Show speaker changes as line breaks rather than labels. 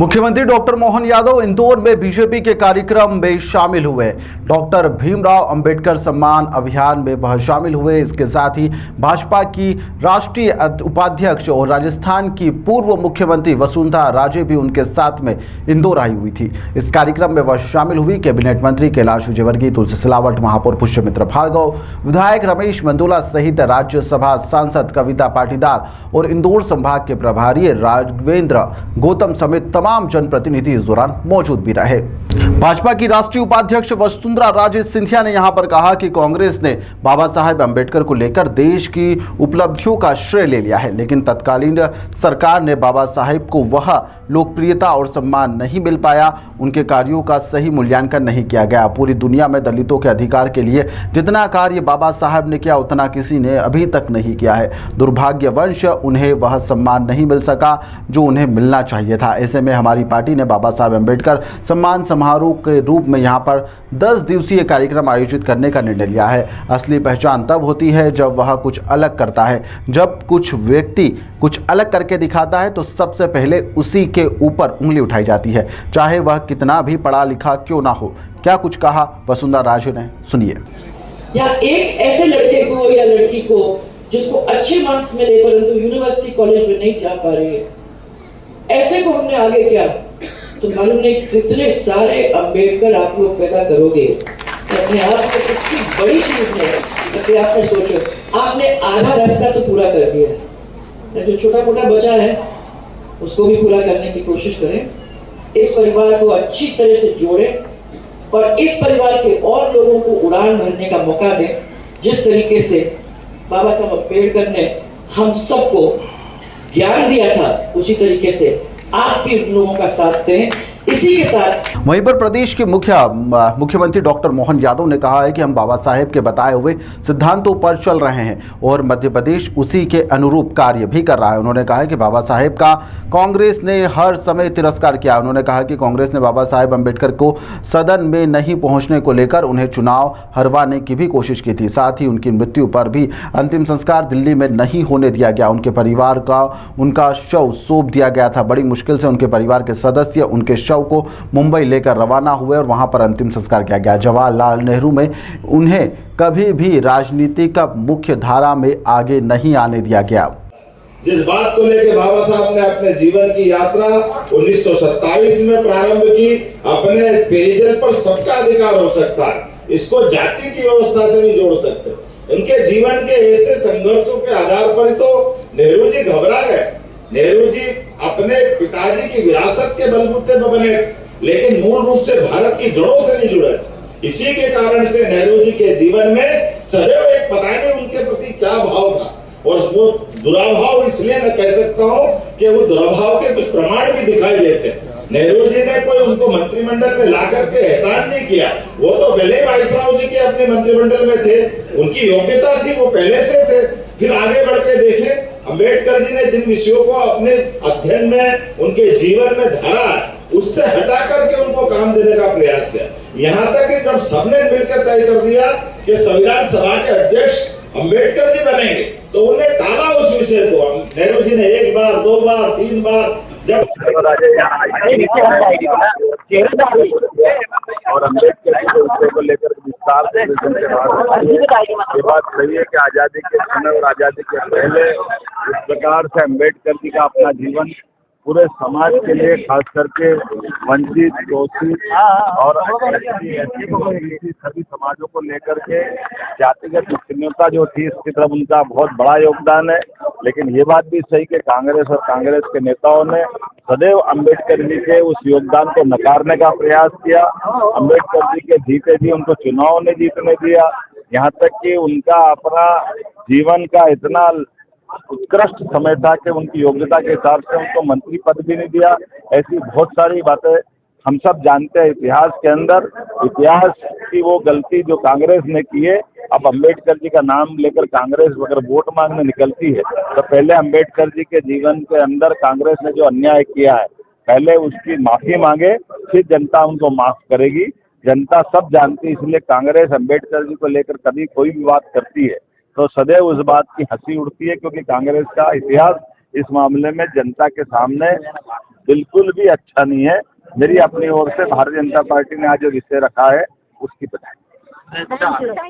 मुख्यमंत्री डॉक्टर मोहन यादव इंदौर में बीजेपी के कार्यक्रम में शामिल हुए। डॉक्टर भीमराव अंबेडकर सम्मान अभियान में वह शामिल हुए। इसके साथ ही भाजपा की राष्ट्रीय उपाध्यक्ष और राजस्थान की पूर्व मुख्यमंत्री वसुंधरा राजे भी उनके साथ में इंदौर आई हुई थी। इस कार्यक्रम में वह शामिल हुई कैबिनेट मंत्री कैलाश विजयवर्गीय, तुलसी सिलावट, महापौर पुष्यमित्र भार्गव, विधायक रमेश मंदोला सहित राज्यसभा सांसद कविता पाटीदार और इंदौर संभाग के प्रभारी राघवेंद्र गौतम समेत तमाम जनप्रतिनिधि इस दौरान मौजूद भी रहे। भाजपा की राष्ट्रीय उपाध्यक्ष वसुंधरा राजे सिंधिया ने यहां पर कहा कि कांग्रेस ने बाबा साहेब अंबेडकर को लेकर देश की उपलब्धियों का श्रेय ले लिया है, लेकिन तत्कालीन सरकार ने बाबा साहेब को वह लोकप्रियता और सम्मान नहीं मिल पाया। उनके कार्यों का सही मूल्यांकन नहीं किया गया। पूरी दुनिया में दलितों के अधिकार के लिए जितना कार्य बाबा साहेब ने किया उतना किसी ने अभी तक नहीं किया है। दुर्भाग्यवश उन्हें वह सम्मान नहीं मिल सका जो उन्हें मिलना चाहिए था। ऐसे में हमारी पार्टी ने बाबा साहेब अंबेडकर सम्मान समारोह के रूप में यहाँ पर 10 दिवसीय कार्यक्रम आयोजित करने का निर्णय लिया है। असली पहचान तब होती है जब वह कुछ अलग करता है। जब कुछ व्यक्ति कुछ अलग करके दिखाता है तो सबसे पहले उसी के ऊपर उंगली उठाई जाती है, चाहे वह कितना भी पढ़ा लिखा क्यों ना हो। क्या कुछ कहा वसुंधरा राजे ने, सुनिए।
या एक ऐसे लड़के को या लड़की को जिसको अच्छे मार्क्स मिले परंतु यूनिवर्सिटी कॉलेज में नहीं जा पा रही है, ऐसे को हमने आगे किया तो मालूम नहीं कितने सारे अंबेडकर आप लोग पैदा करोगे। अपने आप में कितनी बड़ी चीज है। अपने आप में सोचो, आपने आधा रास्ता तो पूरा कर दिया है, जो छोटा मोटा बचा है उसको भी पूरा करने की कोशिश करें। इस परिवार को अच्छी तरह से जोड़ें और इस परिवार के और लोगों को उड़ान भरने का मौका दें। जिस तरीके से बाबा साहब अम्बेडकर ने हम सबको ज्ञान दिया था, उसी तरीके से आप भी उन लोगों का साथ दें। इसी के साथ
वहीं पर प्रदेश के मुख्यमंत्री डॉक्टर मोहन यादव ने कहा है कि हम बाबा साहेब के बताए हुए सिद्धांतों पर चल रहे हैं और मध्य प्रदेश उसी के अनुरूप कार्य भी कर रहा है। उन्होंने कहा है कि बाबा साहेब का कांग्रेस ने हर समय तिरस्कार किया। उन्होंने कहा कि कांग्रेस ने बाबा साहेब अंबेडकर को सदन में नहीं पहुंचने को लेकर उन्हें चुनाव हरवाने की भी कोशिश की थी। साथ ही उनकी मृत्यु पर भी अंतिम संस्कार दिल्ली में नहीं होने दिया गया। उनके परिवार का उनका शव सौंप दिया गया था। बड़ी मुश्किल से उनके परिवार के सदस्य उनके शव को मुंबई लेकर रवाना हुए और वहां पर अंतिम संस्कार किया गया। जवाहरलाल नेहरू में उन्हें कभी भी राजनीति का मुख्य धारा में आगे नहीं आने दिया गया।
जिस बात को लेकर बाबा साहब ने अपने जीवन की यात्रा 1927 में प्रारंभ की, अपने पेयजल पर सबका अधिकार हो सकता है, इसको जाति की व्यवस्था से भी जोड़ सकते हैं। उनके जीवन के ऐसे संघर्षों के आधार पर तो नेहरू जी घबरा गए। नेहरू जी अपने पिताजी की विरासत के बलबूते पर बने थे, लेकिन मूल रूप से भारत की जड़ों से नहीं जुड़े थे। इसी के कारण से नेहरू जी के जीवन में सदैव एक पता नहीं उनके प्रति क्या भाव था, और वो दुराभाव इसलिए मैं कह सकता हूँ कि वो दुराभाव के कुछ प्रमाण भी दिखाई देते हैं। नेहरू जी ने कोई उनको मंत्रिमंडल में ला करके एहसान नहीं किया। वो तो पहले वाइसराव जी के अपने मंत्रिमंडल में थे, उनकी योग्यता थी, वो पहले से थे। फिर आगे बढ़ के देखें, अंबेडकर जी ने जिन विषयों को अपने अध्ययन में, उनके जीवन में धरा, उससे हटा करके उनको काम देने का प्रयास किया। यहाँ तक कि जब सबने मिलकर तय कर दिया कि संविधान सभा के अध्यक्ष अंबेडकर जी बनेंगे, तो उन्हें टाला उस विषय को। नेहरू जी ने 1 बार, 2 बार, 3 बार जब
और अम्बेडकर को लेकर विस्तार से ये बात सही है कि आजादी के समय और आजादी के पहले इस प्रकार से अम्बेडकर जी का अपना जीवन पूरे समाज के लिए, खास करके वंचित, शोषित और सभी समाजों को लेकर के जातिगत विभिन्नता जो थी, इसकी तरफ उनका बहुत बड़ा योगदान है। लेकिन ये बात भी सही कि कांग्रेस और कांग्रेस के नेताओं ने सदैव अंबेडकर जी के उस योगदान को नकारने का प्रयास किया। अंबेडकर जी के जीते जी उनको चुनाव ने जीतने दिया, यहाँ तक कि उनका अपना जीवन का इतना उत्कृष्ट समय था कि उनकी योग्यता के हिसाब से उनको मंत्री पद भी नहीं दिया। ऐसी बहुत सारी बातें हम सब जानते हैं। इतिहास के अंदर इतिहास की वो गलती जो कांग्रेस ने की है, अब अंबेडकर जी का नाम लेकर कांग्रेस अगर वोट मांगने निकलती है तो पहले अंबेडकर जी के जीवन के अंदर कांग्रेस ने जो अन्याय किया है, पहले उसकी माफी मांगे, फिर जनता उनको माफ करेगी। जनता सब जानती है, इसलिए कांग्रेस अंबेडकर जी को लेकर कभी कोई भी बात करती है तो सदैव उस बात की हंसी उड़ती है, क्योंकि कांग्रेस का इतिहास इस मामले में जनता के सामने बिल्कुल भी अच्छा नहीं है। मेरी अपनी ओर से भारतीय जनता पार्टी ने आज जो विषय रखा है उसकी बधाई।